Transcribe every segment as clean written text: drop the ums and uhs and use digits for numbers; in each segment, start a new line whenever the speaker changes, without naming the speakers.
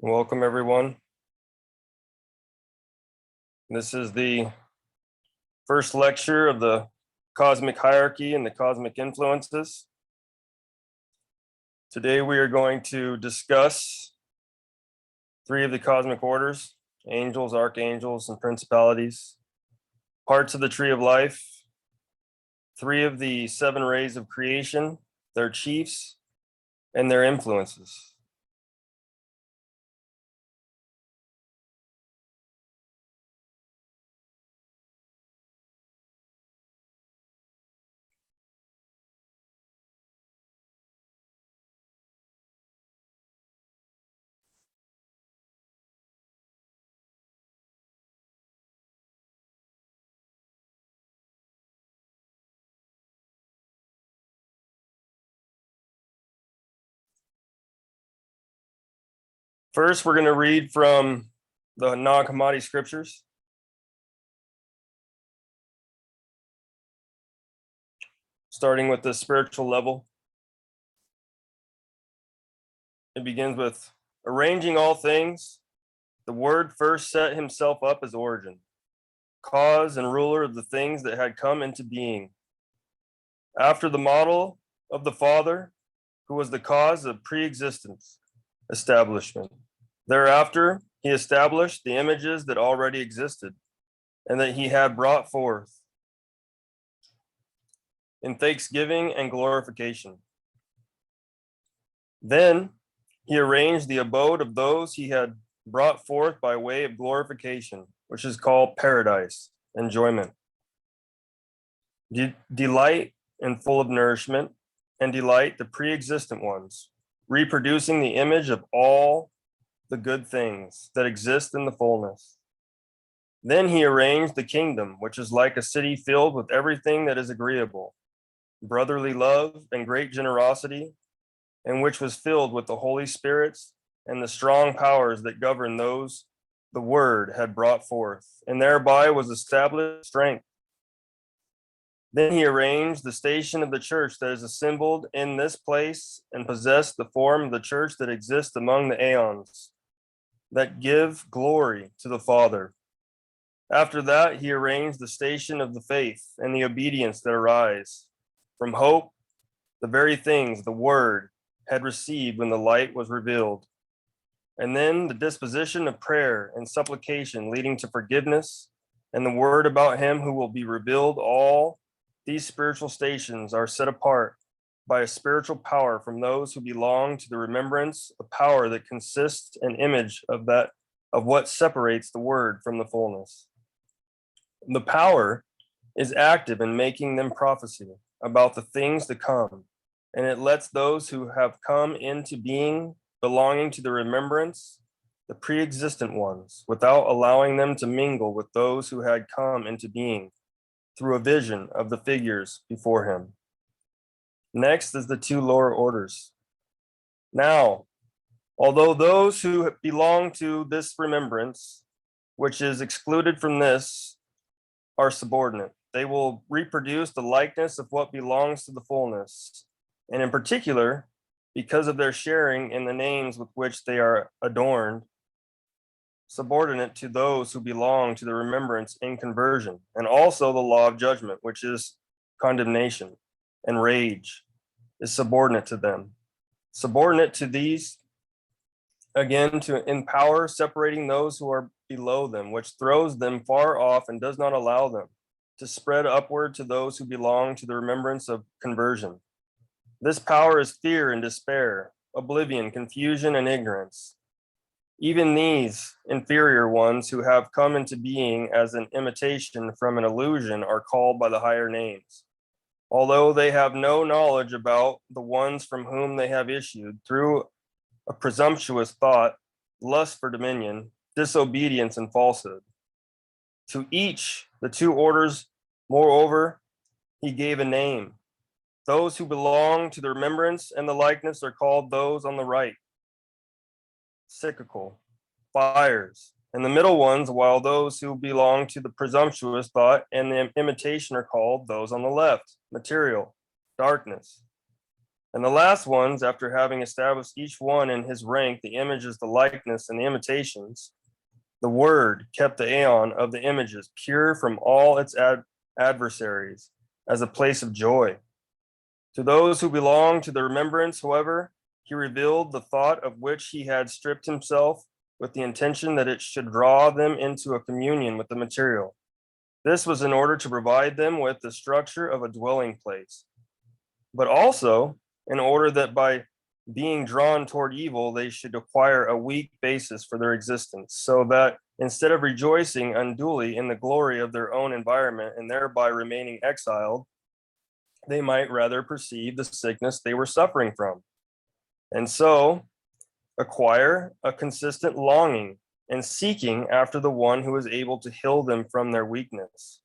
Welcome, everyone. This is the first lecture of the cosmic hierarchy and the cosmic influences. Today, we are going to discuss three of the cosmic orders: angels, archangels, and principalities, parts of the tree of life, three of the seven rays of creation, their chiefs, and their influences. First, we're going to read from the Nag Hammadi scriptures. Starting with the spiritual level. It begins with arranging all things. The Word first set himself up as origin, cause and ruler of the things that had come into being. After the model of the Father, who was the cause of pre-existence, establishment. Thereafter, he established the images that already existed and that he had brought forth in thanksgiving and glorification. Then he arranged the abode of those he had brought forth by way of glorification, which is called paradise, enjoyment. Delight and full of nourishment, and delight the pre-existent ones, reproducing the image of all the good things that exist in the fullness. Then he arranged the kingdom, which is like a city filled with everything that is agreeable, brotherly love and great generosity, and which was filled with the Holy Spirits and the strong powers that govern those the Word had brought forth, and thereby was established strength. Then he arranged the station of the church that is assembled in this place and possessed the form of the church that exists among the aeons, that give glory to the Father. After that, he arranged the station of the faith and the obedience that arise from hope, the very things the Word had received when the light was revealed. And then the disposition of prayer and supplication leading to forgiveness and the word about him who will be revealed. All these spiritual stations are set apart by a spiritual power from those who belong to the remembrance of power that consists an image of what separates the word from the fullness. The power is active in making them prophecy about the things to come, and it lets those who have come into being belonging to the remembrance, the pre-existent ones, without allowing them to mingle with those who had come into being through a vision of the figures before him. Next is the two lower orders. Now, although those who belong to this remembrance, which is excluded from this, are subordinate, they will reproduce the likeness of what belongs to the fullness, and in particular, because of their sharing in the names with which they are adorned, subordinate to those who belong to the remembrance in conversion, and also the law of judgment, which is condemnation, and rage is subordinate to them. Subordinate to these, again, to in power, separating those who are below them, which throws them far off and does not allow them to spread upward to those who belong to the remembrance of conversion. This power is fear and despair, oblivion, confusion, and ignorance. Even these inferior ones who have come into being as an imitation from an illusion are called by the higher names, although they have no knowledge about the ones from whom they have issued through a presumptuous thought, lust for dominion, disobedience, and falsehood. To each, the two orders, moreover, he gave a name. Those who belong to the remembrance and the likeness are called those on the right, cyclical, fires, and the middle ones, while those who belong to the presumptuous thought and the imitation are called those on the left, material, darkness. And the last ones, after having established each one in his rank, the images, the likeness, and the imitations, the word kept the aeon of the images pure from all its adversaries as a place of joy. To those who belong to the remembrance, however, he revealed the thought of which he had stripped himself with the intention that it should draw them into a communion with the material. This was in order to provide them with the structure of a dwelling place, but also in order that by being drawn toward evil, they should acquire a weak basis for their existence, so that instead of rejoicing unduly in the glory of their own environment and thereby remaining exiled, they might rather perceive the sickness they were suffering from, and so acquire a consistent longing and seeking after the one who is able to heal them from their weakness.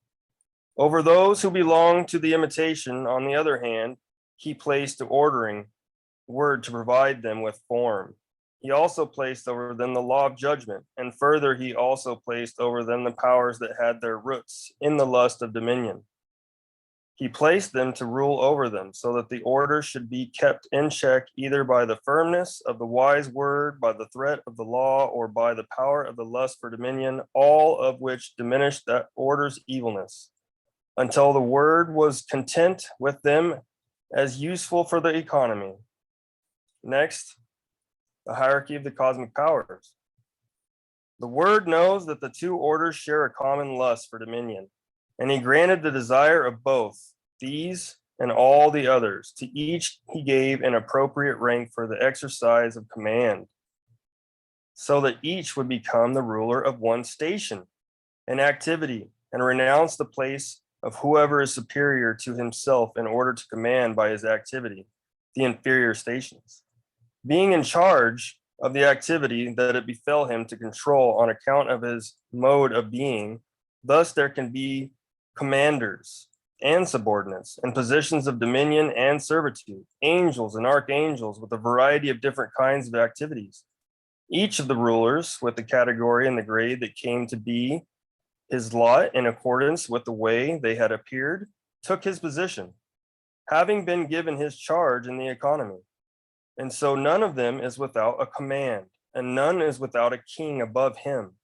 Over those who belong to the imitation, on the other hand, he placed the ordering word to provide them with form. He also placed over them the law of judgment, and further, he also placed over them the powers that had their roots in the lust of dominion. He placed them to rule over them, so that the order should be kept in check either by the firmness of the wise word, by the threat of the law, or by the power of the lust for dominion, all of which diminished that order's evilness, until the word was content with them as useful for the economy. Next, the hierarchy of the cosmic powers. The word knows that the two orders share a common lust for dominion, and he granted the desire of both, these and all the others. To each he gave an appropriate rank for the exercise of command, so that each would become the ruler of one station and activity, and renounce the place of whoever is superior to himself in order to command by his activity the inferior stations, being in charge of the activity that it befell him to control on account of his mode of being. Thus there can be commanders and subordinates and positions of dominion and servitude, angels and archangels with a variety of different kinds of activities. Each of the rulers with the category and the grade that came to be his lot in accordance with the way they had appeared, took his position, having been given his charge in the economy. And so none of them is without a command, and none is without a king above him.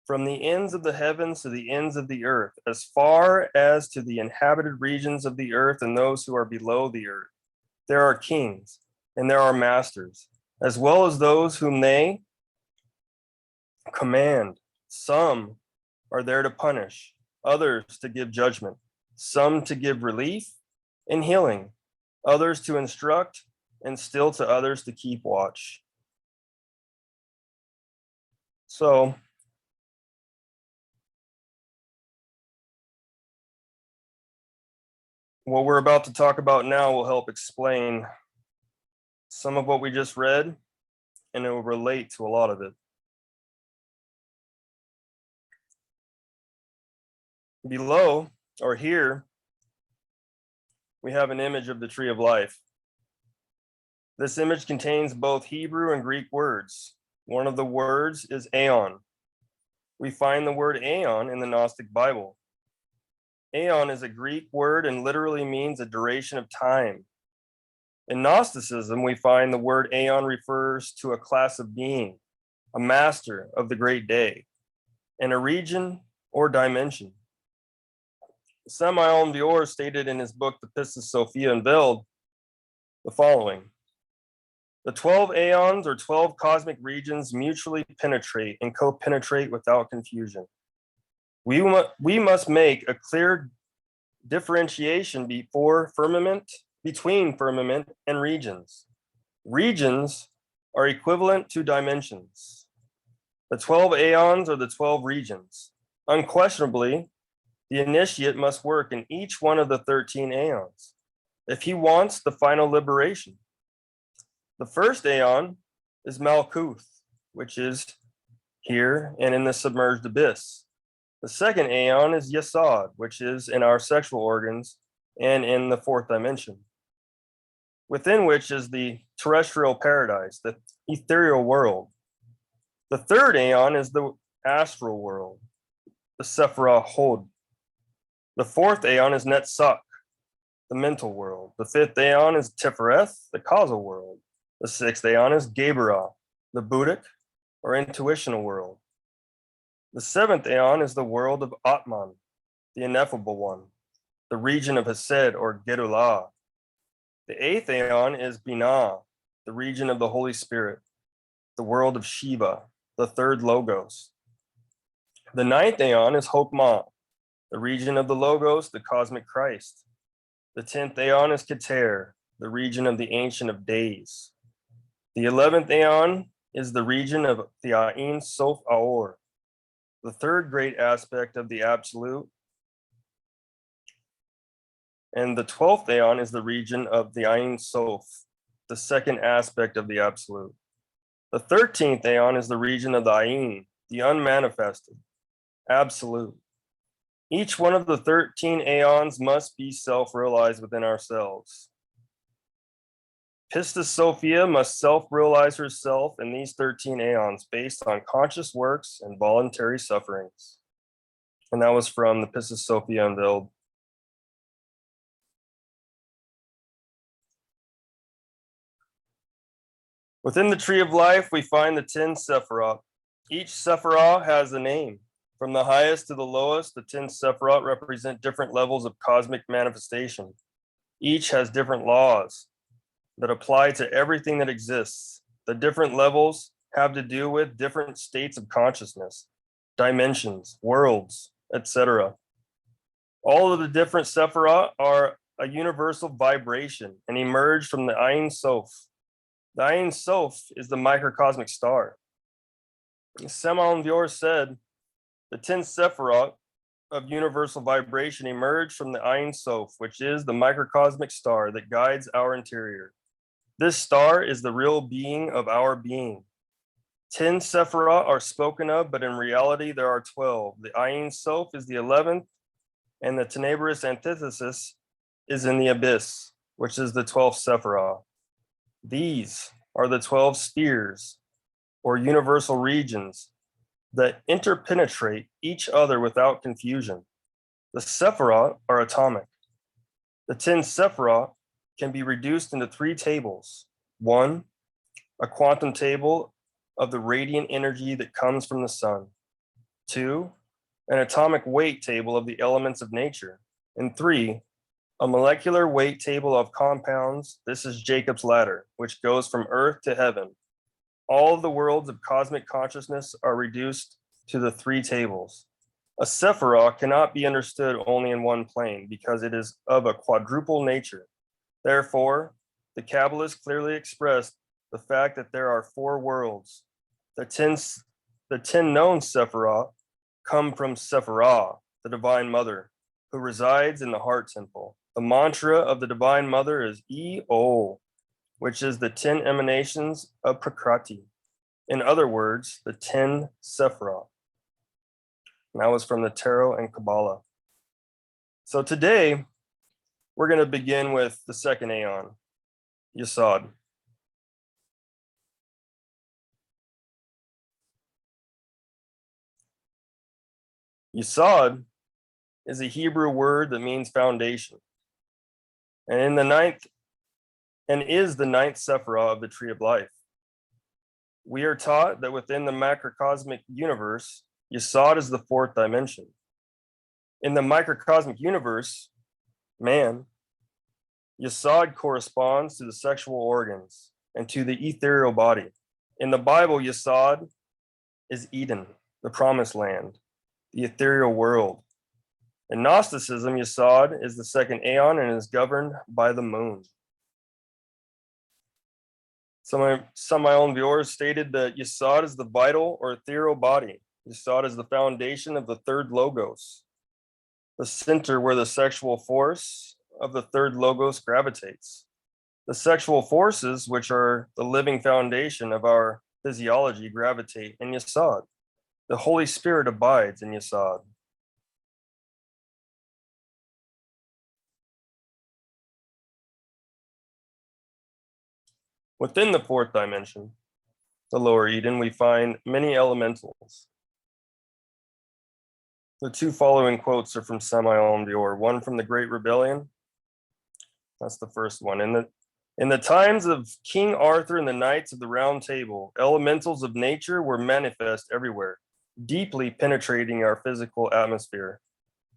From the ends of the heavens to the ends of the earth, as far as to the inhabited regions of the earth and those who are below the earth, there are kings and there are masters, as well as those whom they command. Some are there to punish, others to give judgment, some to give relief and healing, others to instruct, and still to others to keep watch. So, what we're about to talk about now will help explain some of what we just read, and it will relate to a lot of it. Below, or here, we have an image of the tree of life. This image contains both Hebrew and Greek words. One of the words is aeon. We find the word aeon in the Gnostic Bible. Aeon is a Greek word and literally means a duration of time. In Gnosticism, we find the word aeon refers to a class of being, a master of the great day, and a region or dimension. Samael Aun Weor stated in his book, The Pistis Sophia Unveiled, the following: the 12 aeons or 12 cosmic regions mutually penetrate and co-penetrate without confusion. We must make a clear differentiation between firmament and regions. Regions are equivalent to dimensions. The 12 aeons are the 12 regions. Unquestionably, the initiate must work in each one of the 13 aeons if he wants the final liberation. The first aeon is Malkuth, which is here and in the submerged abyss. The second aeon is Yesod, which is in our sexual organs and in the fourth dimension, within which is the terrestrial paradise, the ethereal world. The third aeon is the astral world, the Sephirah Hod. The fourth aeon is Netzach, the mental world. The fifth aeon is Tifereth, the causal world. The sixth aeon is Geburah, the Buddhic or intuitional world. The seventh aeon is the world of Atman, the ineffable one, the region of Hesed or Gerulah. The eighth aeon is Binah, the region of the Holy Spirit, the world of Shiva, the third logos. The ninth aeon is Hokmah, the region of the logos, the cosmic Christ. The 10th aeon is Keter, the region of the Ancient of Days. The 11th aeon is the region of the Ain Sof Aor, the third great aspect of the Absolute. And the 12th aeon is the region of the Ain Sof, the second aspect of the Absolute. The 13th aeon is the region of the Ain, the unmanifested, Absolute. Each one of the 13 aeons must be self-realized within ourselves. Pistis Sophia must self-realize herself in these 13 aeons based on conscious works and voluntary sufferings. And that was from the Pistis Sophia Unveiled. Within the Tree of Life, we find the 10 Sephiroth. Each Sephiroth has a name. From the highest to the lowest, the 10 Sephiroth represent different levels of cosmic manifestation. Each has different laws that apply to everything that exists. The different levels have to do with different states of consciousness, dimensions, worlds, etc. All of the different Sephiroth are a universal vibration and emerge from the Ein Sof. The Ein Sof is the microcosmic star. Samael Aun Weor said, the 10 Sephiroth of universal vibration emerge from the Ein Sof, which is the microcosmic star that guides our interior. This star is the real being of our being. 10 Sephiroth are spoken of, but in reality there are 12. The Ein Sof is the 11th, and the tenebrous antithesis is in the abyss, which is the 12th Sephiroth. These are the 12 spheres, or universal regions, that interpenetrate each other without confusion. The Sephiroth are atomic. The 10 Sephiroth can be reduced into 3 tables. 1, a quantum table of the radiant energy that comes from the sun. 2, an atomic weight table of the elements of nature. And 3, a molecular weight table of compounds. This is Jacob's ladder, which goes from earth to heaven. All of the worlds of cosmic consciousness are reduced to the 3 tables. A Sephiroth cannot be understood only in one plane because it is of a quadruple nature. Therefore, the Kabbalists clearly expressed the fact that there are 4 worlds. The 10 known Sephiroth come from Sephirah, the Divine Mother, who resides in the heart temple. The mantra of the Divine Mother is E-O, which is the 10 emanations of Prakriti. In other words, the 10 Sephiroth. And that was from the Tarot and Kabbalah. So today, we're going to begin with the second aeon, Yesod. Yesod is a Hebrew word that means foundation, and is the ninth Sephiroth of the Tree of Life. We are taught that within the macrocosmic universe, Yesod is the 4th dimension. In the microcosmic universe, man, Yesod corresponds to the sexual organs and to the ethereal body. In the Bible, Yesod is Eden, the promised land, the ethereal world. In Gnosticism, Yesod is the 2nd aeon and is governed by the moon. Samael Aun Weor stated that Yesod is the vital or ethereal body. Yesod is the foundation of the 3rd logos, the center where the sexual force of the 3rd logos gravitates. The sexual forces, which are the living foundation of our physiology, gravitate in Yesod. The Holy Spirit abides in Yesod. Within the 4th dimension, the lower Eden, we find many elementals. The 2 following quotes are from Samael Aun Weor, one from the Great Rebellion That's the first one. In the times of King Arthur and the Knights of the Round Table, elementals of nature were manifest everywhere, deeply penetrating our physical atmosphere.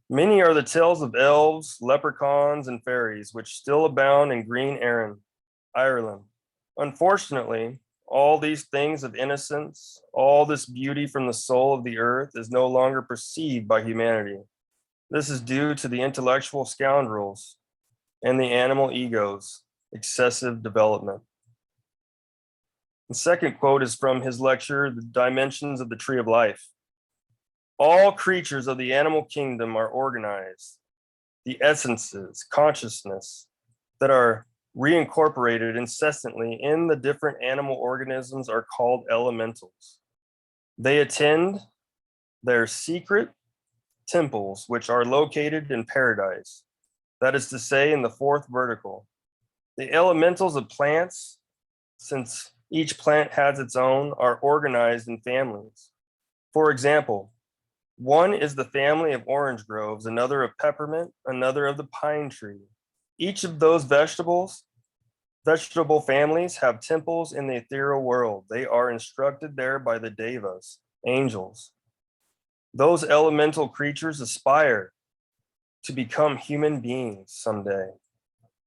Many are the tales of elves, leprechauns, and fairies, which still abound in Green Ireland. Unfortunately, all these things of innocence, all this beauty from the soul of the earth is no longer perceived by humanity. This is due to the intellectual scoundrels and the animal ego's excessive development. The second quote is from his lecture, The Dimensions of the Tree of Life. All creatures of the animal kingdom are organized. The essences, consciousness that are reincorporated incessantly in the different animal organisms are called elementals. They attend their secret temples, which are located in paradise. That is to say, in the fourth vertical. The elementals of plants, since each plant has its own, are organized in families. For example, one is the family of orange groves, another of peppermint, another of the pine tree. Each of those vegetable families have temples in the ethereal world. They are instructed there by the devas, angels. Those elemental creatures aspire to become human beings someday.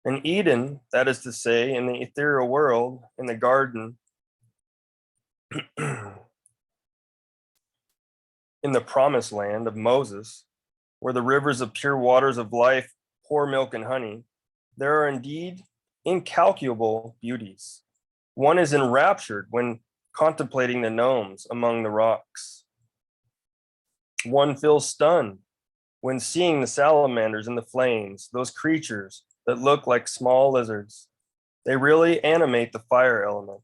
In Eden, that is to say, in the ethereal world, in the garden, in the promised land of Moses, where the rivers of pure waters of life pour milk and honey, there are indeed incalculable beauties. One is enraptured when contemplating the gnomes among the rocks. One feels stunned when seeing the salamanders in the flames, those creatures that look like small lizards. They really animate the fire element.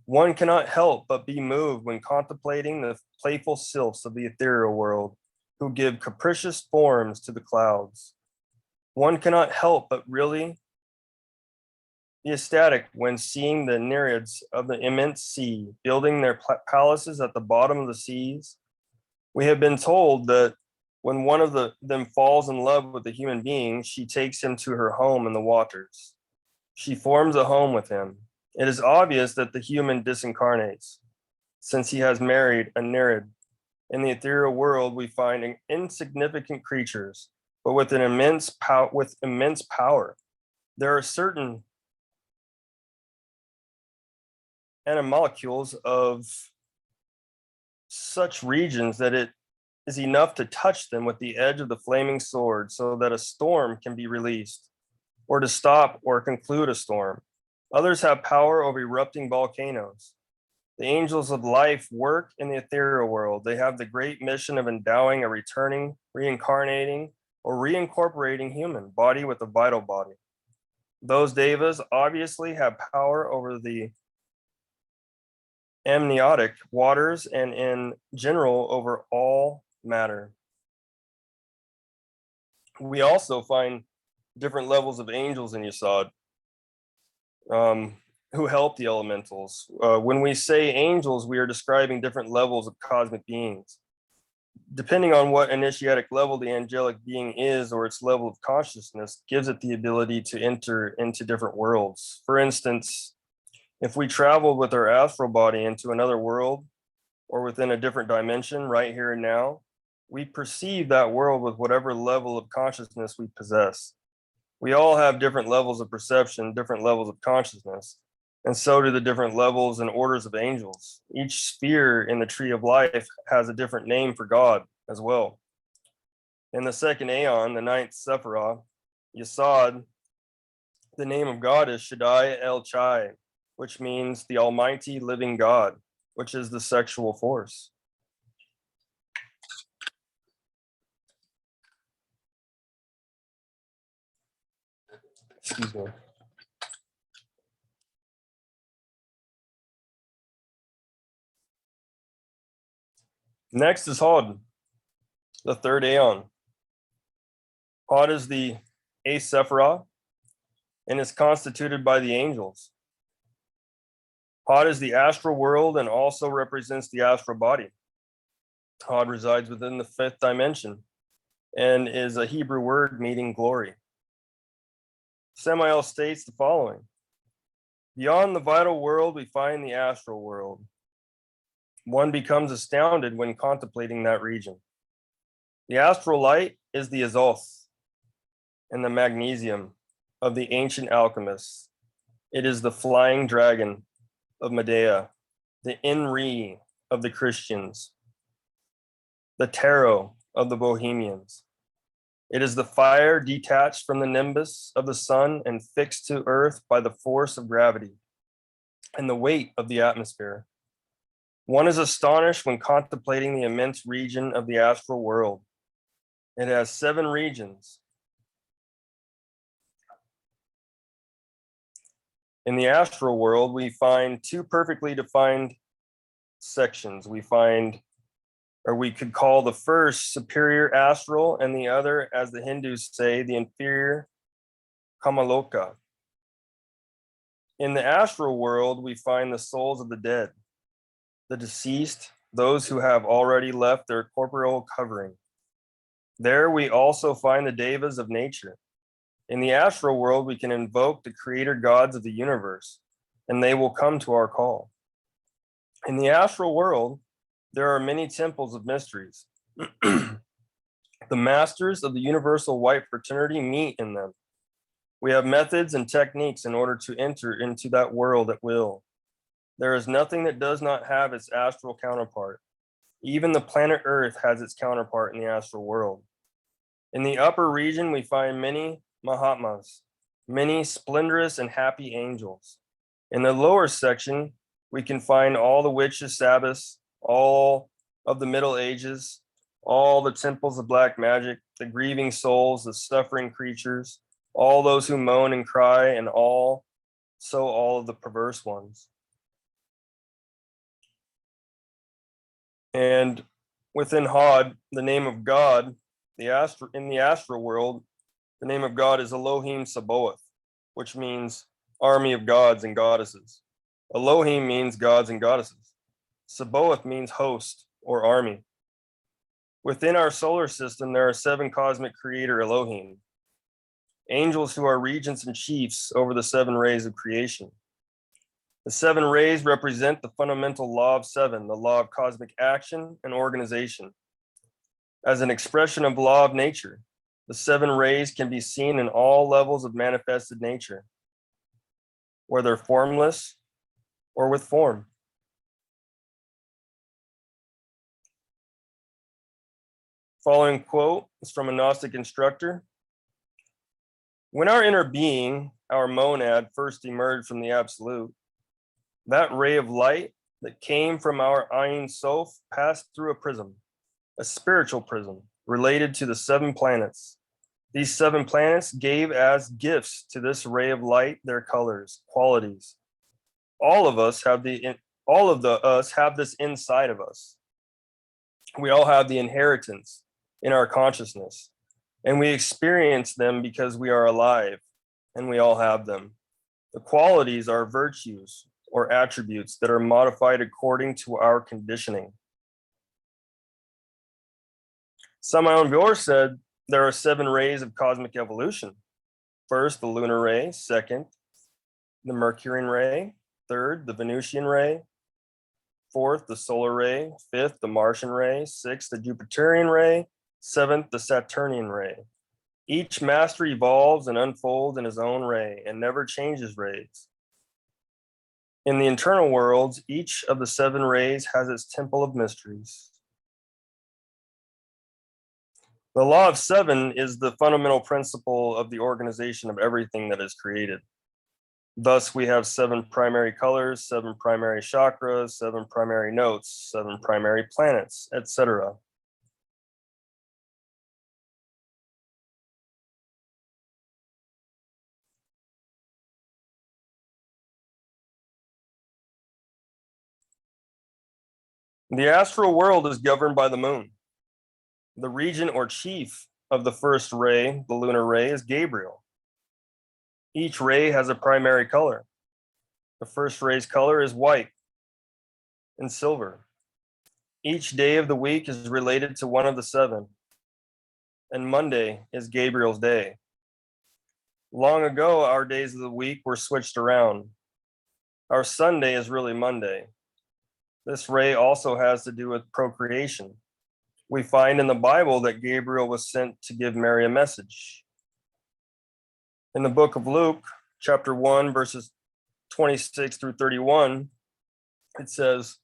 One cannot help but be moved when contemplating the playful sylphs of the ethereal world, who give capricious forms to the clouds. One cannot help but really be ecstatic when seeing the nereids of the immense sea building their palaces at the bottom of the seas. We have been told that when one of them falls in love with a human being, she takes him to her home in the waters. She forms a home with him. It is obvious that the human disincarnates, since he has married a nereid. In the ethereal world, we find insignificant creatures, but with immense power. There are certain animalcules of such regions that it is enough to touch them with the edge of the flaming sword so that a storm can be released, or to stop or conclude a storm. Others have power over erupting volcanoes. The angels of life work in the ethereal world. They have the great mission of endowing a returning, reincarnating, or reincorporating human body with a vital body. Those devas obviously have power over the amniotic waters and in general over all matter. We also find different levels of angels in Yesod who help the elementals. When we say angels, we are describing different levels of cosmic beings. Depending on what initiatic level the angelic being is or its level of consciousness gives it the ability to enter into different worlds. For instance, if we traveled with our astral body into another world or within a different dimension right here and now, we perceive that world with whatever level of consciousness we possess. We all have different levels of perception, different levels of consciousness, and so do the different levels and orders of angels. Each sphere in the tree of life has a different name for God as well. In the second Aeon, the ninth Sephirah, Yesod, the name of God is Shaddai El Chai, which means the Almighty Living God, which is the sexual force. Excuse me. Next is Hod, the third Aeon. Hod is the eighth Sephirah and is constituted by the angels. Hod is the astral world and also represents the astral body. Hod resides within the fifth dimension and is a Hebrew word meaning glory. Samael states the following: beyond the vital world, we find the astral world. One becomes astounded when contemplating that region. The astral light is the azoth and the magnesium of the ancient alchemists. It is the flying dragon of Medea, the Enri of the Christians, the tarot of the Bohemians. It is the fire detached from the nimbus of the sun and fixed to earth by the force of gravity and the weight of the atmosphere. One is astonished when contemplating the immense region of the astral world. It has 7 regions. In the astral world, we find 2 perfectly defined sections. We could call the first superior astral and the other, as the Hindus say, the inferior Kamaloka. In the astral world, we find the souls of the dead, the deceased, those who have already left their corporeal covering. There we also find the devas of nature. In the astral world, we can invoke the creator gods of the universe, and they will come to our call. In the astral world, there are many temples of mysteries. The masters of the universal white fraternity meet in them. We have methods and techniques in order to enter into that world at will. There is nothing that does not have its astral counterpart. Even the planet Earth has its counterpart in the astral world. In the upper region, we find many Mahatmas, many splendorous and happy angels. In the lower section, we can find all the witches' Sabbaths, all of the Middle Ages, all the temples of black magic, the grieving souls, the suffering creatures, all those who moan and cry, and all of the perverse ones. And within Hod, the name of God, in the astral world, the name of God is Elohim Sabaoth, which means army of gods and goddesses. Elohim means gods and goddesses. Sabaoth means host or army. Within our solar system, there are 7 cosmic creator Elohim, angels who are regents and chiefs over the 7 rays of creation. The 7 rays represent the fundamental law of 7, the law of cosmic action and organization. As an expression of law of nature, the 7 rays can be seen in all levels of manifested nature, whether formless or with form. Following quote is from a Gnostic instructor. When our inner being, our monad, first emerged from the absolute, that ray of light that came from our Ein Sof passed through a prism, a spiritual prism, related to the 7 planets. These 7 planets gave as gifts to this ray of light their colors, qualities. All of us have this inside of us. We all have the inheritance in our consciousness, and we experience them because we are alive, and we all have them. The qualities are virtues or attributes that are modified according to our conditioning. Samael Aun Weor said there are 7 rays of cosmic evolution. First, the lunar ray. Second, the Mercurian ray. Third, the Venusian ray. Fourth, the solar ray. Fifth, the Martian ray. Sixth, the Jupiterian ray. Seventh, the Saturnian ray. Each master evolves and unfolds in his own ray and never changes rays. In the internal worlds, each of the 7 rays has its temple of mysteries. The law of 7 is the fundamental principle of the organization of everything that is created. Thus, we have 7 primary colors, 7 primary chakras, 7 primary notes, 7 primary planets, etc. The astral world is governed by the moon. The regent or chief of the first ray, the lunar ray, is Gabriel. Each ray has a primary color. The first ray's color is white and silver. Each day of the week is related to one of the 7, and Monday is Gabriel's day. Long ago, our days of the week were switched around. Our Sunday is really Monday. This ray also has to do with procreation. We find in the Bible that Gabriel was sent to give Mary a message. In the book of Luke, chapter 1, verses 26 through 31, it says,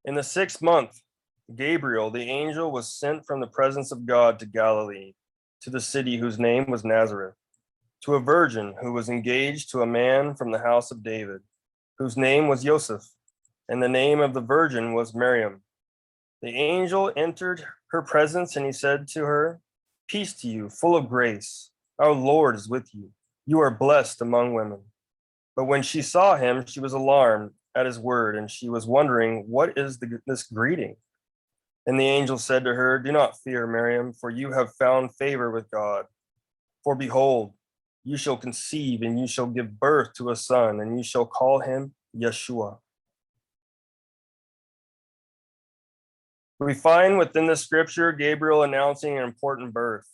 "In the 6th month, Gabriel, the angel, was sent from the presence of God to Galilee, to the city whose name was Nazareth, to a virgin who was engaged to a man from the house of David, whose name was Joseph, and the name of the virgin was Miriam. The angel entered her presence, and he said to her, 'Peace to you, full of grace. Our Lord is with you. You are blessed among women.' But when she saw him, she was alarmed at his word, and she was wondering, 'What is this greeting?' And the angel said to her, 'Do not fear, Miriam, for you have found favor with God. For behold, you shall conceive, and you shall give birth to a son, and you shall call him Yeshua.'" We find within the scripture Gabriel announcing an important birth.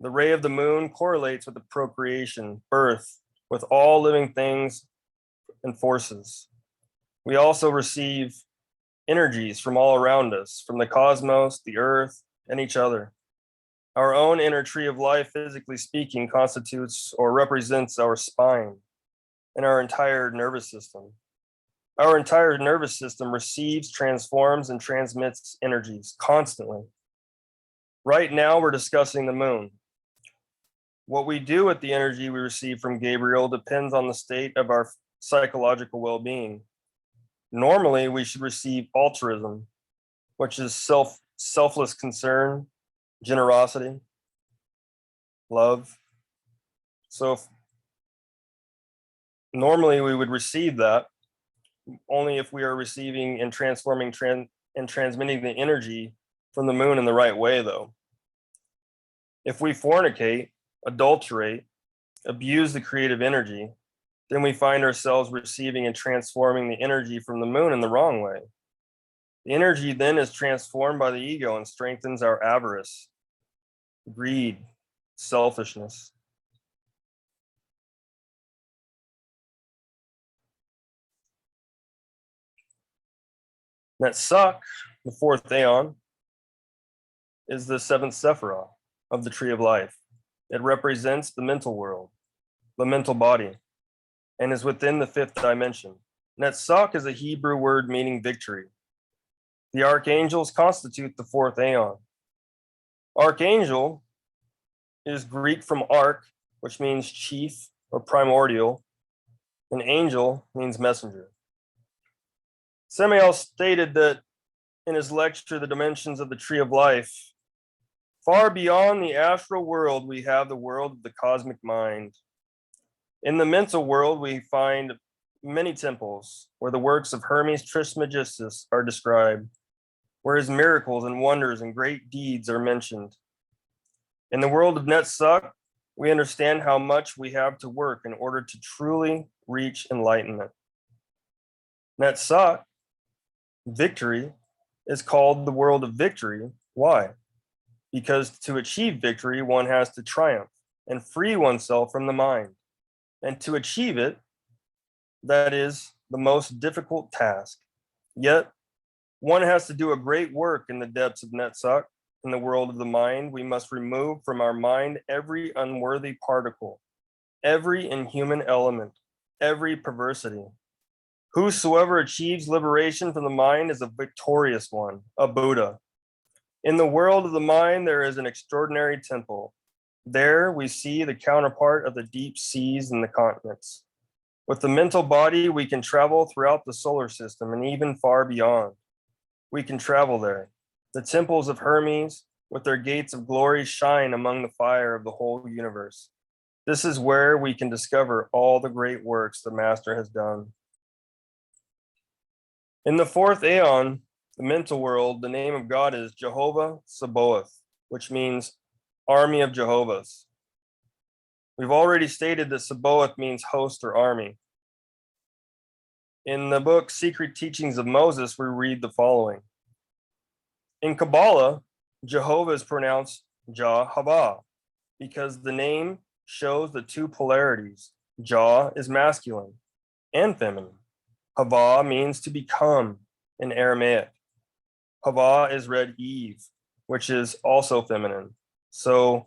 The ray of the moon correlates with the procreation, birth, with all living things and forces. We also receive energies from all around us, from the cosmos, the earth, and each other. Our own inner tree of life, physically speaking, constitutes or represents our spine and our entire nervous system. Our entire nervous system receives, transforms, and transmits energies constantly. Right now, we're discussing the moon. What we do with the energy we receive from Gabriel depends on the state of our psychological well-being. Normally, we should receive altruism, which is selfless concern, generosity, love. So normally we would receive that only if we are receiving and transforming and transmitting the energy from the moon in the right way, though. If we fornicate, adulterate, abuse the creative energy, then we find ourselves receiving and transforming the energy from the moon in the wrong way. The energy then is transformed by the ego and strengthens our avarice, greed, selfishness. Netzach, the 4th Aeon, is the 7th Sephiroth of the Tree of Life. It represents the mental world, the mental body, and is within the 5th dimension. Netzach is a Hebrew word meaning victory. The archangels constitute the 4th Aeon. Archangel is Greek from arch, which means chief or primordial, and angel means messenger. Samael stated that in his lecture, The Dimensions of the Tree of Life, far beyond the astral world, we have the world of the cosmic mind. In the mental world, we find many temples where the works of Hermes Trismegistus are described, where his miracles and wonders and great deeds are mentioned. In the world of Netzach, we understand how much we have to work in order to truly reach enlightenment. Netzach, victory, is called the world of victory. Why? Because to achieve victory, one has to triumph and free oneself from the mind. And to achieve it, that is the most difficult task. Yet, one has to do a great work in the depths of Netzach. In the world of the mind, we must remove from our mind every unworthy particle, every inhuman element, every perversity. Whosoever achieves liberation from the mind is a victorious one, a Buddha. In the world of the mind, there is an extraordinary temple. There we see the counterpart of the deep seas and the continents. With the mental body, we can travel throughout the solar system and even far beyond. We can travel there. The temples of Hermes, with their gates of glory, shine among the fire of the whole universe. This is where we can discover all the great works the Master has done. In the 4th Aeon, the mental world, the name of God is Jehovah Sabaoth, which means army of Jehovah's. We've already stated that Sabaoth means host or army. In the book Secret Teachings of Moses, we read the following. In Kabbalah, Jehovah is pronounced Jah-Havah because the name shows the two polarities. Jah is masculine and feminine. Hava means to become in Aramaic. Hava is read Eve, which is also feminine. So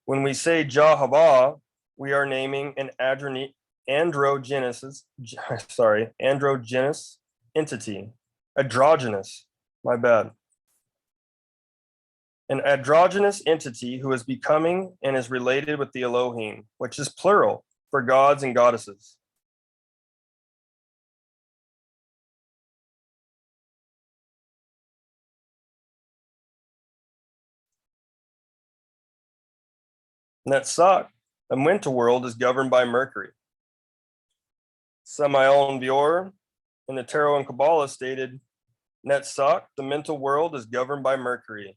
when we say Jah Hava, we are naming an androgynous entity. Androgynous, my bad. An androgynous entity who is becoming and is related with the Elohim, which is plural for gods and goddesses. Netzach, the mental world, is governed by Mercury. Samael Aun Weor in the Tarot and Kabbalah stated, Netzach, the mental world, is governed by Mercury.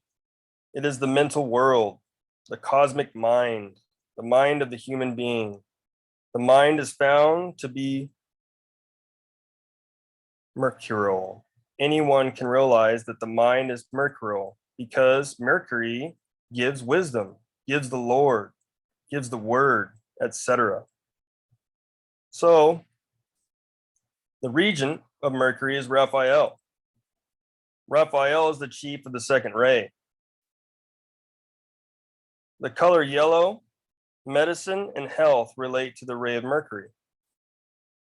It is the mental world, the cosmic mind, the mind of the human being. The mind is found to be mercurial. Anyone can realize that the mind is mercurial because Mercury gives wisdom, gives the Lord, gives the word, etc. So the regent of Mercury is Raphael. Raphael is the chief of the second ray. The color yellow, medicine and health relate to the ray of Mercury.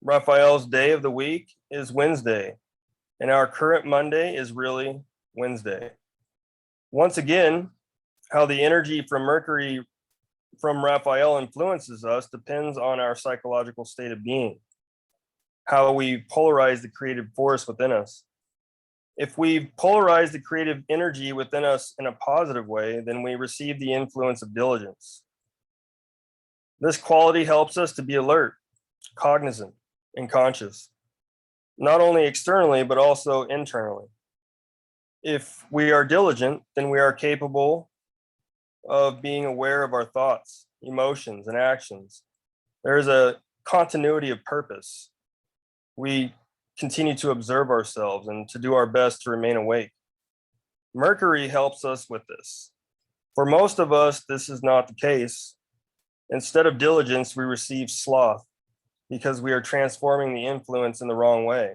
Raphael's day of the week is Wednesday, and our current Monday is really Wednesday. Once again, how the energy from Mercury from Raphael influences us depends on our psychological state of being, how we polarize the creative force within us. If we polarize the creative energy within us in a positive way, then we receive the influence of diligence. This quality helps us to be alert, cognizant, and conscious, not only externally, but also internally. If we are diligent, then we are capable of being aware of our thoughts, emotions, and actions. There is a continuity of purpose. We continue to observe ourselves and to do our best to remain awake. Mercury helps us with this. For most of us, this is not the case. Instead of diligence, we receive sloth because we are transforming the influence in the wrong way.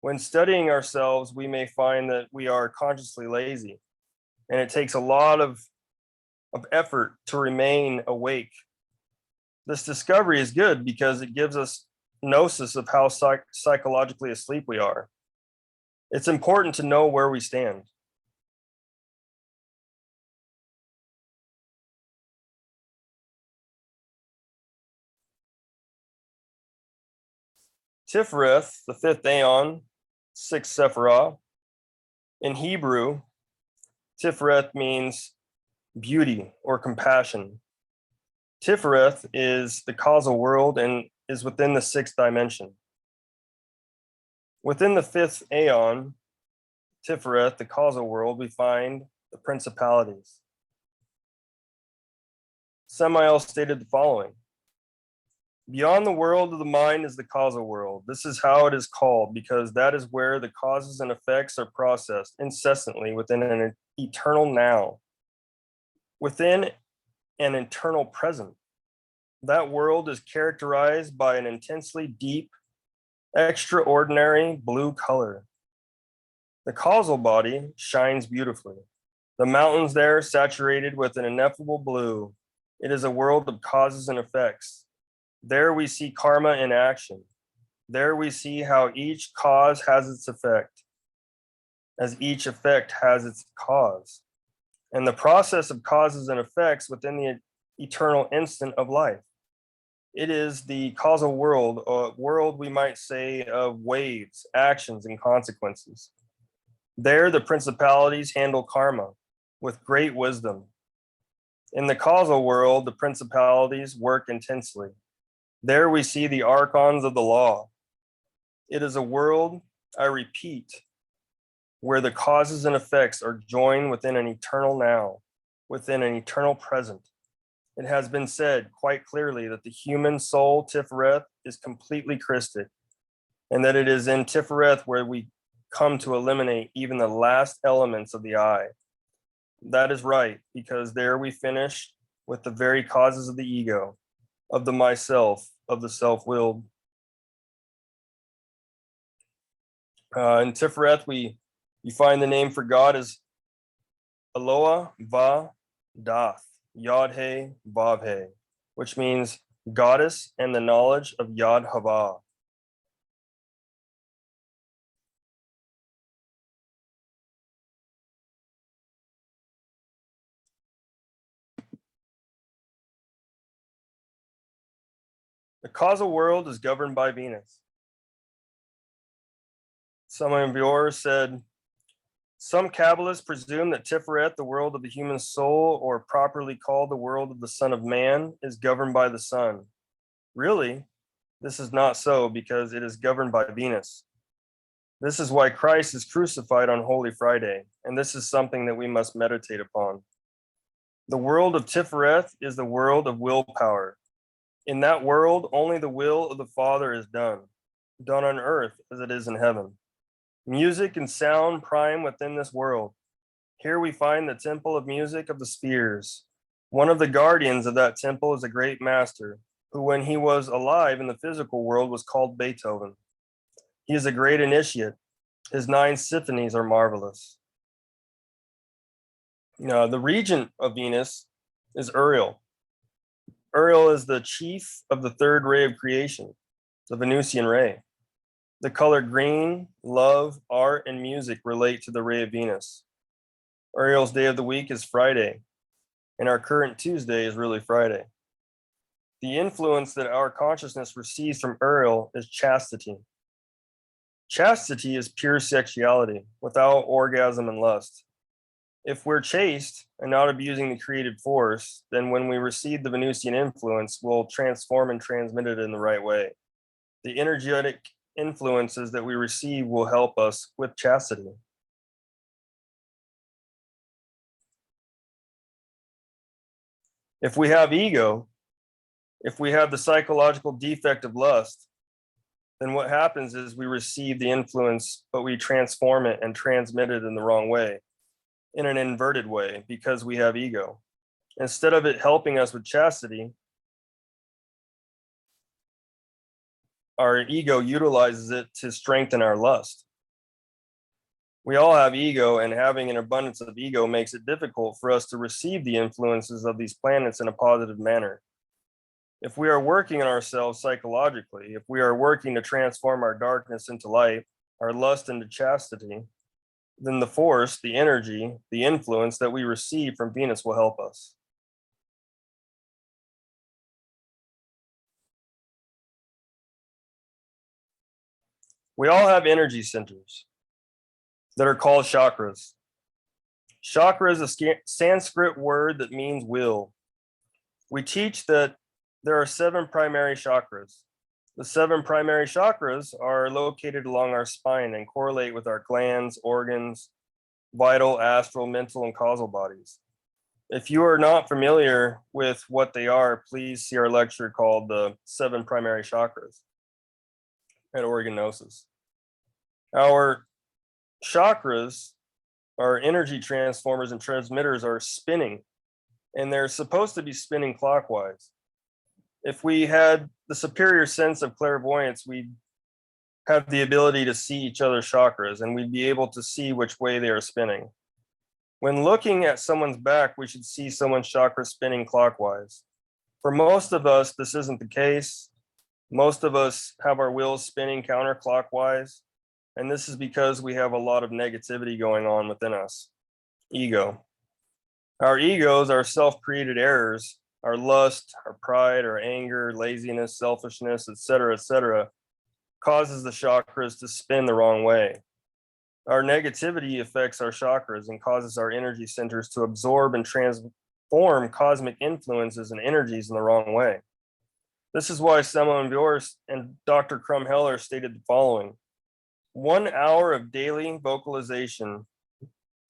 When studying ourselves, we may find that we are consciously lazy, and it takes a lot of effort to remain awake. This discovery is good because it gives us gnosis of how psychologically asleep we are. It's important to know where we stand. Tiferet, the fifth aeon, sixth sephirah. In Hebrew, Tiferet means beauty or compassion. Tiferet is the causal world and is within the sixth dimension. Within the fifth aeon, Tiferet, the causal world, we find the principalities. Samael stated the following: beyond the world of the mind is the causal world. This is how it is called, because that is where the causes and effects are processed incessantly within an eternal now, within an eternal present. That world is characterized by an intensely deep, extraordinary blue color. The causal body shines beautifully. The mountains there saturated with an ineffable blue. It is a world of causes and effects. There we see karma in action. There we see how each cause has its effect, as each effect has its cause, and the process of causes and effects within the eternal instant of life. It is the causal world, a world we might say of waves, actions, and consequences. There, the principalities handle karma with great wisdom. In the causal world, the principalities work intensely. There we see the archons of the law. It is a world, I repeat, where the causes and effects are joined within an eternal now, within an eternal present. It has been said quite clearly that the human soul, Tiferet, is completely Christic, and that it is in Tiferet where we come to eliminate even the last elements of the I. That is right, because there we finish with the very causes of the ego. of the myself, of the self-willed. In Tiferet, you find the name for God as Eloah Va Dath, Yod He Vav He, which means goddess and the knowledge of Yod Hava. The causal world is governed by Venus. Samael Aun Weor said, some Kabbalists presume that Tiferet, the world of the human soul, or properly called the world of the Son of Man, is governed by the sun. Really, this is not so because it is governed by Venus. This is why Christ is crucified on Holy Friday, and this is something that we must meditate upon. The world of Tiferet is the world of willpower. In that world, only the will of the Father is done on earth as it is in heaven. Music and sound prime within this world. Here we find the temple of music of the spheres. One of the guardians of that temple is a great master, who when he was alive in the physical world was called Beethoven. He is a great initiate. His 9 symphonies are marvelous. The regent of Venus is Uriel. Uriel is the chief of the 3rd ray of creation, the Venusian ray. The color green, love, art, and music relate to the ray of Venus. Uriel's day of the week is Friday, and our current Tuesday is really Friday. The influence that our consciousness receives from Uriel is chastity. Chastity is pure sexuality, without orgasm and lust. If we're chaste and not abusing the creative force, then when we receive the Venusian influence, we'll transform and transmit it in the right way. The energetic influences that we receive will help us with chastity. If we have ego, if we have the psychological defect of lust, then what happens is we receive the influence, but we transform it and transmit it in the wrong way, in an inverted way, because we have ego. Instead of it helping us with chastity, our ego utilizes it to strengthen our lust. We all have ego, and having an abundance of ego makes it difficult for us to receive the influences of these planets in a positive manner. If we are working on ourselves psychologically, if we are working to transform our darkness into light, our lust into chastity, then the force, the energy, the influence that we receive from Venus will help us. We all have energy centers that are called chakras. Chakra is a Sanskrit word that means will. We teach that there are 7 primary chakras. The 7 primary chakras are located along our spine and correlate with our glands, organs, vital, astral, mental, and causal bodies. If you are not familiar with what they are, please see our lecture called The 7 Primary Chakras at Oregon Gnosis. Our chakras, our energy transformers and transmitters, are spinning, and they're supposed to be spinning clockwise. If we had the superior sense of clairvoyance, we'd have the ability to see each other's chakras, and we'd be able to see which way they are spinning. When looking at someone's back, we should see someone's chakra spinning clockwise. For most of us, this isn't the case. Most of us have our wheels spinning counterclockwise, and this is because we have a lot of negativity going on within us. Ego. Our egos are self-created errors. Our lust, our pride, our anger, laziness, selfishness, etc., causes the chakras to spin the wrong way. Our negativity affects our chakras and causes our energy centers to absorb and transform cosmic influences and energies in the wrong way. This is why Samael Aun Weor and Dr. Krumheller stated the following: 1 hour of daily vocalization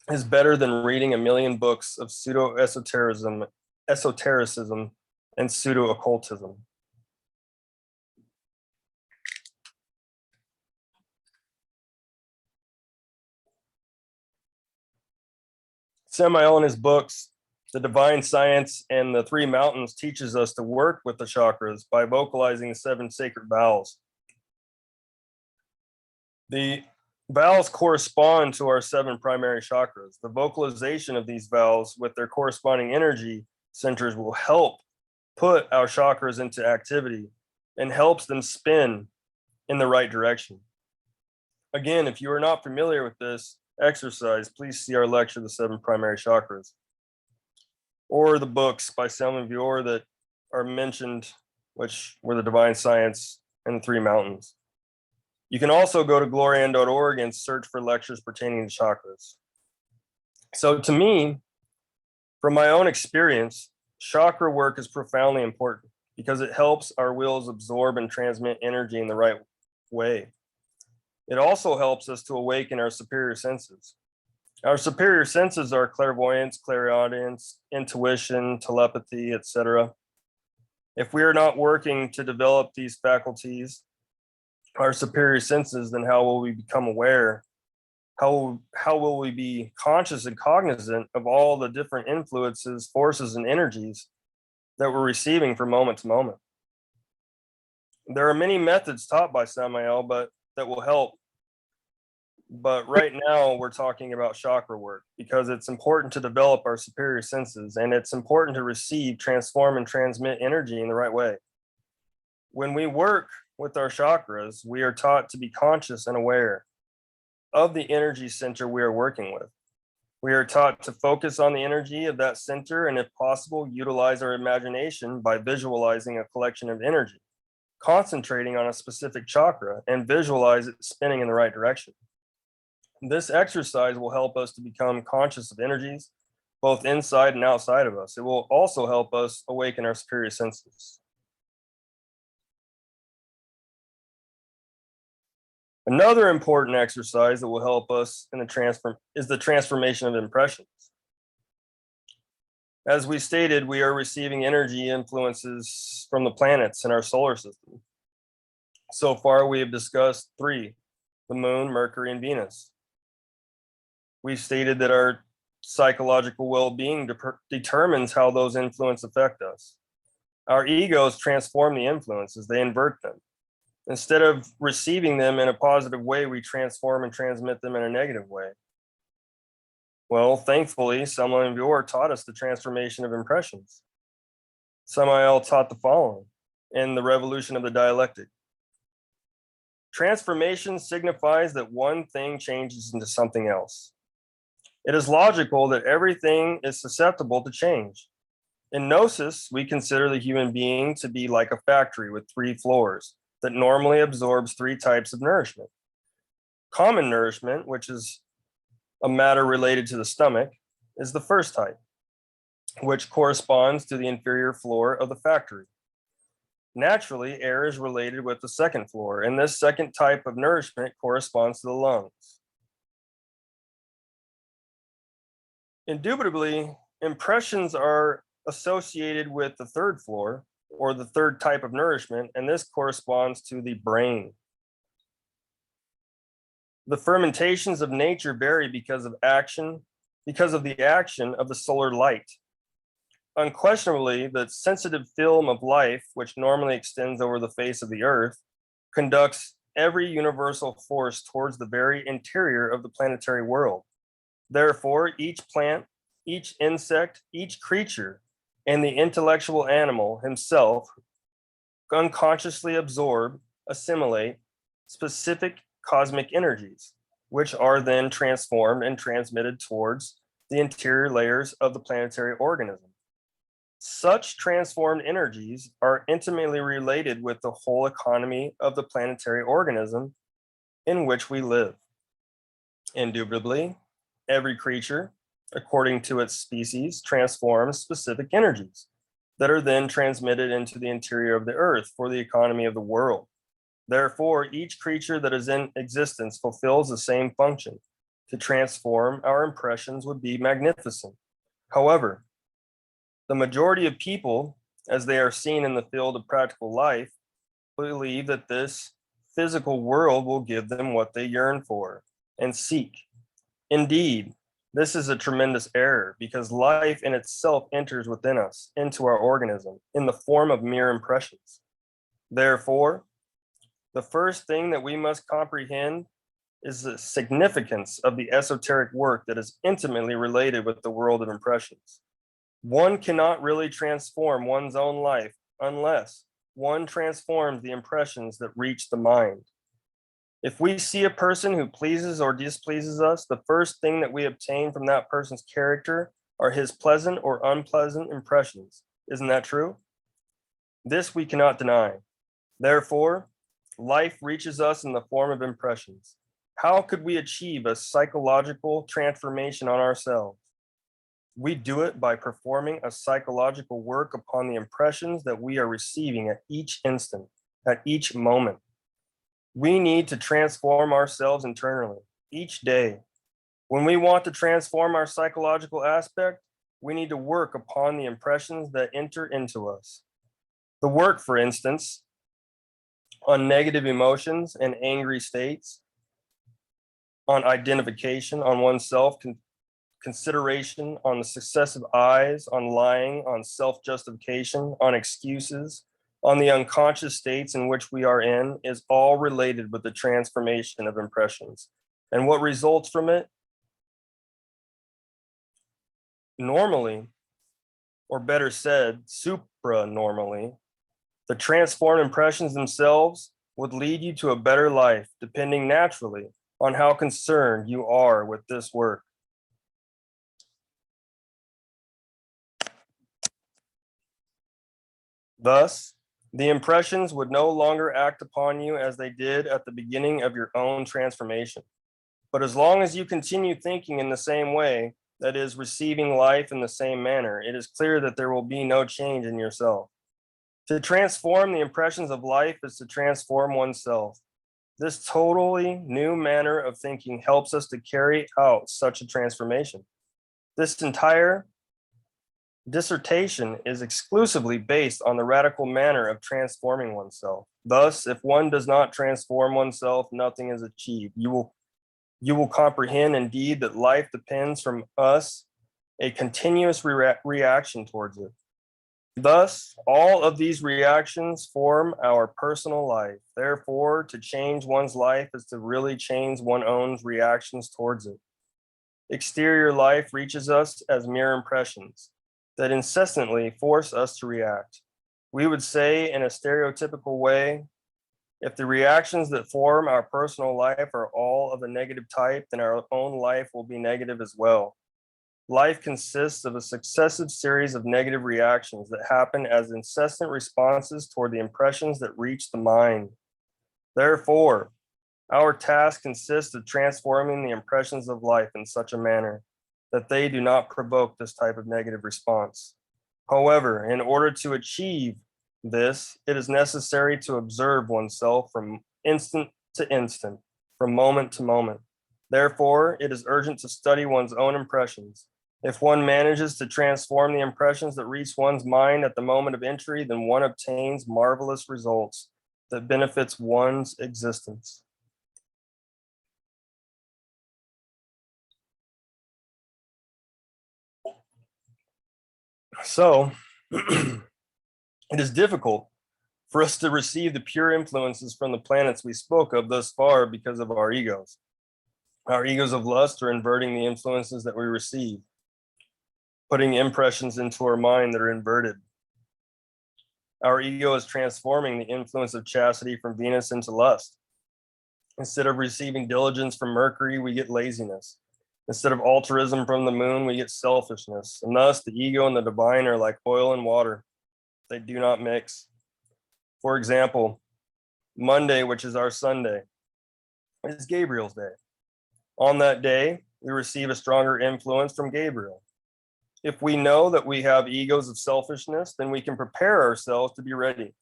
is better than reading 1,000,000 books of pseudo-esotericism and pseudo-occultism. Samael in his books The divine science and the three mountains teaches us to work with the chakras by vocalizing the 7 sacred vowels. The vowels correspond to our 7 primary chakras. The vocalization of these vowels with their corresponding energy centers will help put our chakras into activity and helps them spin in the right direction. Again, if you are not familiar with this exercise, please see our lecture, The 7 Primary Chakras, or the books by Samael Aun Weor that are mentioned, which were the Divine Science and the Three Mountains. You can also go to glorian.org and search for lectures pertaining to chakras. So to me, from my own experience, chakra work is profoundly important because it helps our wills absorb and transmit energy in the right way. It also helps us to awaken our superior senses. Our superior senses are clairvoyance, clairaudience, intuition, telepathy, etc. If we are not working to develop these faculties, our superior senses, then how will we become aware? How will we be conscious and cognizant of all the different influences, forces, and energies that we're receiving from moment to moment? There are many methods taught by Samael, but that will help. But right now we're talking about chakra work because it's important to develop our superior senses, and it's important to receive, transform, and transmit energy in the right way. When we work with our chakras, we are taught to be conscious and aware of the energy center we are working with. We are taught to focus on the energy of that center and, if possible, utilize our imagination by visualizing a collection of energy, concentrating on a specific chakra, and visualize it spinning in the right direction. This exercise will help us to become conscious of energies, both inside and outside of us. It will also help us awaken our superior senses. Another important exercise that will help us in the transformation of impressions. As we stated, we are receiving energy influences from the planets in our solar system. So far, we have discussed 3, the Moon, Mercury, and Venus. We've stated that our psychological well-being determines how those influences affect us. Our egos transform the influences, they invert them. Instead of receiving them in a positive way, we transform and transmit them in a negative way. Well, thankfully, Samael Aun Weor taught us the transformation of impressions. Samael taught the following in The Revolution of the Dialectic. Transformation signifies that one thing changes into something else. It is logical that everything is susceptible to change. In Gnosis, we consider the human being to be like a factory with 3 floors that normally absorbs 3 types of nourishment. Common nourishment, which is a matter related to the stomach, is the first type, which corresponds to the inferior floor of the factory. Naturally, air is related with the second floor, and this second type of nourishment corresponds to the lungs. Indubitably, impressions are associated with the third floor, or the third type of nourishment, and this corresponds to the brain. The fermentations of nature vary because of the action of the solar light. Unquestionably, the sensitive film of life, which normally extends over the face of the earth, conducts every universal force towards the very interior of the planetary world. Therefore, each plant, each insect, each creature, and the intellectual animal himself unconsciously absorb, assimilate specific cosmic energies, which are then transformed and transmitted towards the interior layers of the planetary organism. Such transformed energies are intimately related with the whole economy of the planetary organism in which we live. Indubitably, every creature, according to its species, transforms specific energies that are then transmitted into the interior of the earth for the economy of the world. Therefore, each creature that is in existence fulfills the same function. To transform our impressions would be magnificent. However, the majority of people, as they are seen in the field of practical life, believe that this physical world will give them what they yearn for and seek. Indeed, This is a tremendous error because life in itself enters within us, into our organism, in the form of mere impressions. Therefore, the first thing that we must comprehend is the significance of the esoteric work that is intimately related with the world of impressions. One cannot really transform one's own life unless one transforms the impressions that reach the mind. If we see a person who pleases or displeases us, the first thing that we obtain from that person's character are his pleasant or unpleasant impressions. Isn't that true? This we cannot deny. Therefore, life reaches us in the form of impressions. How could we achieve a psychological transformation on ourselves? We do it by performing a psychological work upon the impressions that we are receiving at each instant, at each moment. We need to transform ourselves internally each day. When we want to transform our psychological aspect, we need to work upon the impressions that enter into us. The work, for instance, on negative emotions and angry states, on identification, on oneself, consideration, on the successive eyes, on lying, on self-justification, on excuses, on the unconscious states in which we are in, is all related with the transformation of impressions. And what results from it? Normally, or better said, supranormally, the transformed impressions themselves would lead you to a better life, depending naturally on how concerned you are with this work. Thus, the impressions would no longer act upon you as they did at the beginning of your own transformation. But as long as you continue thinking in the same way, that is, receiving life in the same manner, it is clear that there will be no change in yourself. To transform the impressions of life is to transform oneself. This totally new manner of thinking helps us to carry out such a transformation. This entire dissertation is exclusively based on the radical manner of transforming oneself. Thus, if one does not transform oneself, nothing is achieved. You will comprehend indeed that life depends from us a continuous reaction towards it. Thus, all of these reactions form our personal life. Therefore, to change one's life is to really change one's own reactions towards it. Exterior life reaches us as mere impressions that incessantly force us to react. We would say in a stereotypical way, if the reactions that form our personal life are all of a negative type, then our own life will be negative as well. Life consists of a successive series of negative reactions that happen as incessant responses toward the impressions that reach the mind. Therefore, our task consists of transforming the impressions of life in such a manner that they do not provoke this type of negative response. However, in order to achieve this, it is necessary to observe oneself from instant to instant, from moment to moment. Therefore, it is urgent to study one's own impressions. If one manages to transform the impressions that reach one's mind at the moment of entry, then one obtains marvelous results that benefits one's existence. So, it is difficult for us to receive the pure influences from the planets we spoke of thus far because of our egos. Our egos of lust are inverting the influences that we receive, putting impressions into our mind that are inverted. Our ego is transforming the influence of chastity from Venus into lust. Instead of receiving diligence from Mercury, we get laziness. Instead of altruism from the moon, we get selfishness. And thus, the ego and the divine are like oil and water. They do not mix. For example, Monday, which is our Sunday, is Gabriel's day. On that day, we receive a stronger influence from Gabriel. If we know that we have egos of selfishness, then we can prepare ourselves to be ready,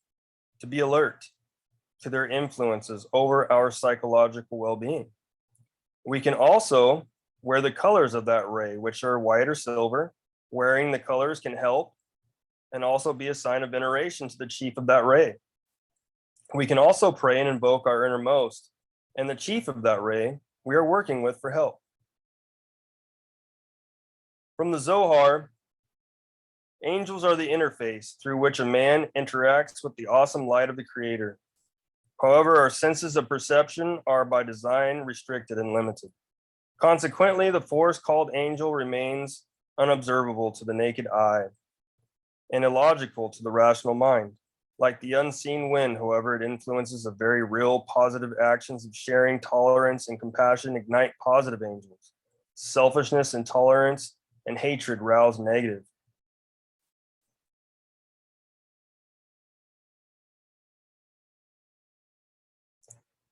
to be alert to their influences over our psychological well-being. We can also wear the colors of that ray, which are white or silver. Wearing the colors can help and also be a sign of veneration to the chief of that ray. We can also pray and invoke our innermost and the chief of that ray we are working with for help. From the Zohar, angels are the interface through which a man interacts with the awesome light of the Creator. However, our senses of perception are by design restricted and limited. Consequently, the force called angel remains unobservable to the naked eye and illogical to the rational mind. Like the unseen wind, however, it influences the very real positive actions of sharing, tolerance, and compassion ignite positive angels. Selfishness, intolerance, and hatred rouse negative.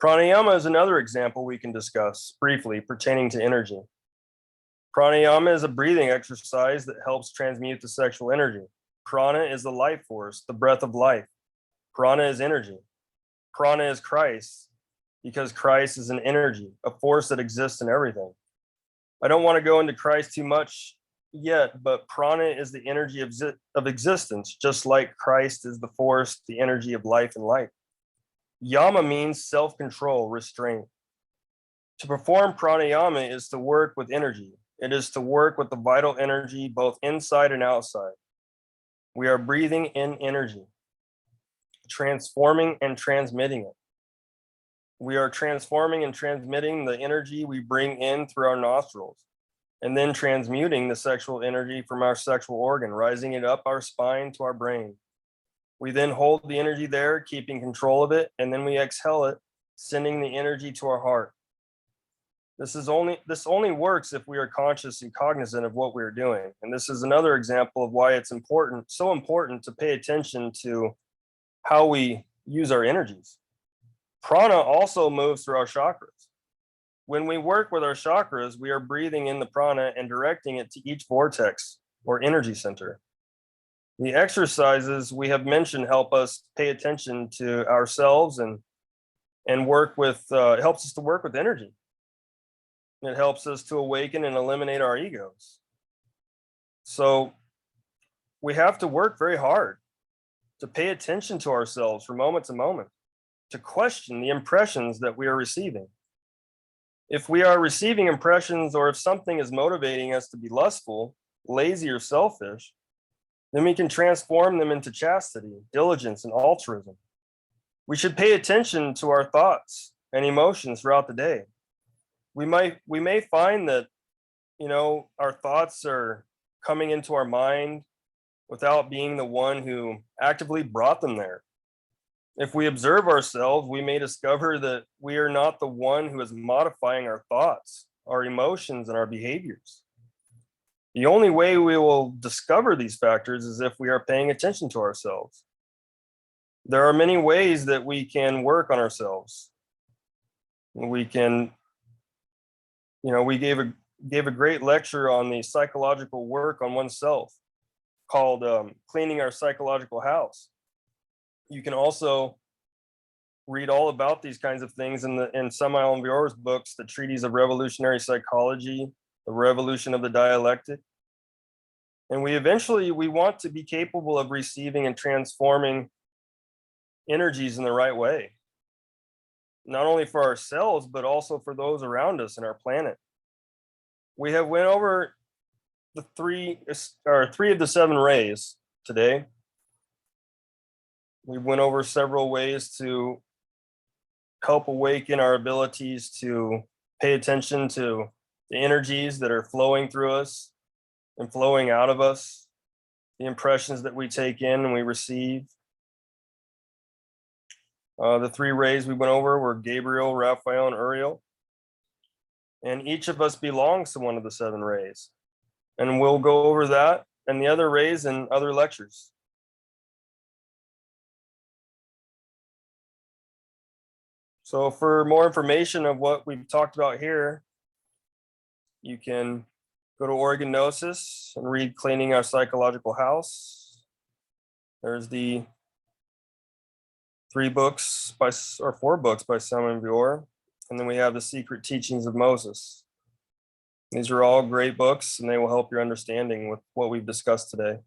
Pranayama is another example we can discuss briefly pertaining to energy. Pranayama is a breathing exercise that helps transmute the sexual energy. Prana is the life force, the breath of life. Prana is energy. Prana is Christ, because Christ is an energy, a force that exists in everything. I don't want to go into Christ too much yet, but prana is the energy of existence, just like Christ is the force, the energy of life and light. Yama means self-control, restraint. To perform pranayama is to work with energy. It is to work with the vital energy both inside and outside. We are breathing in energy, transforming and transmitting it. We are transforming and transmitting the energy we bring in through our nostrils, and then transmuting the sexual energy from our sexual organ, rising it up our spine to our brain. We then hold the energy there, keeping control of it, and then we exhale it, sending the energy to our heart. This only works if we are conscious and cognizant of what we are doing. And this is another example of why it's so important to pay attention to how we use our energies. Prana also moves through our chakras. When we work with our chakras, we are breathing in the prana and directing it to each vortex or energy center. The exercises we have mentioned help us pay attention to ourselves and work with, it helps us to work with energy. It helps us to awaken and eliminate our egos. So we have to work very hard to pay attention to ourselves from moment to moment, to question the impressions that we are receiving. If we are receiving impressions, or if something is motivating us to be lustful, lazy, or selfish, then we can transform them into chastity, diligence, and altruism. We should pay attention to our thoughts and emotions throughout the day. We may find that, our thoughts are coming into our mind without being the one who actively brought them there. If we observe ourselves, we may discover that we are not the one who is modifying our thoughts, our emotions, and our behaviors. The only way we will discover these factors is if we are paying attention to ourselves. There are many ways that we can work on ourselves. We can, we gave a great lecture on the psychological work on oneself called Cleaning Our Psychological House. You can also read all about these kinds of things in Samael Aun Weor's books, The Treatise of Revolutionary Psychology, The Revolution of the Dialectic. And we want to be capable of receiving and transforming energies in the right way, not only for ourselves, but also for those around us and our planet. We have went over the three of the 7 rays today. We went over several ways to help awaken our abilities to pay attention to the energies that are flowing through us and flowing out of us, the impressions that we take in and we receive. The 3 rays we went over were Gabriel, Raphael, and Uriel. And each of us belongs to one of the 7 rays. And we'll go over that and the other rays in other lectures. So for more information of what we've talked about here, you can go to Oregon Gnosis and read Cleaning Our Psychological House. There's the 4 books by Samael Aun Weor. And then we have the Secret Teachings of Moses. These are all great books, and they will help your understanding with what we've discussed today.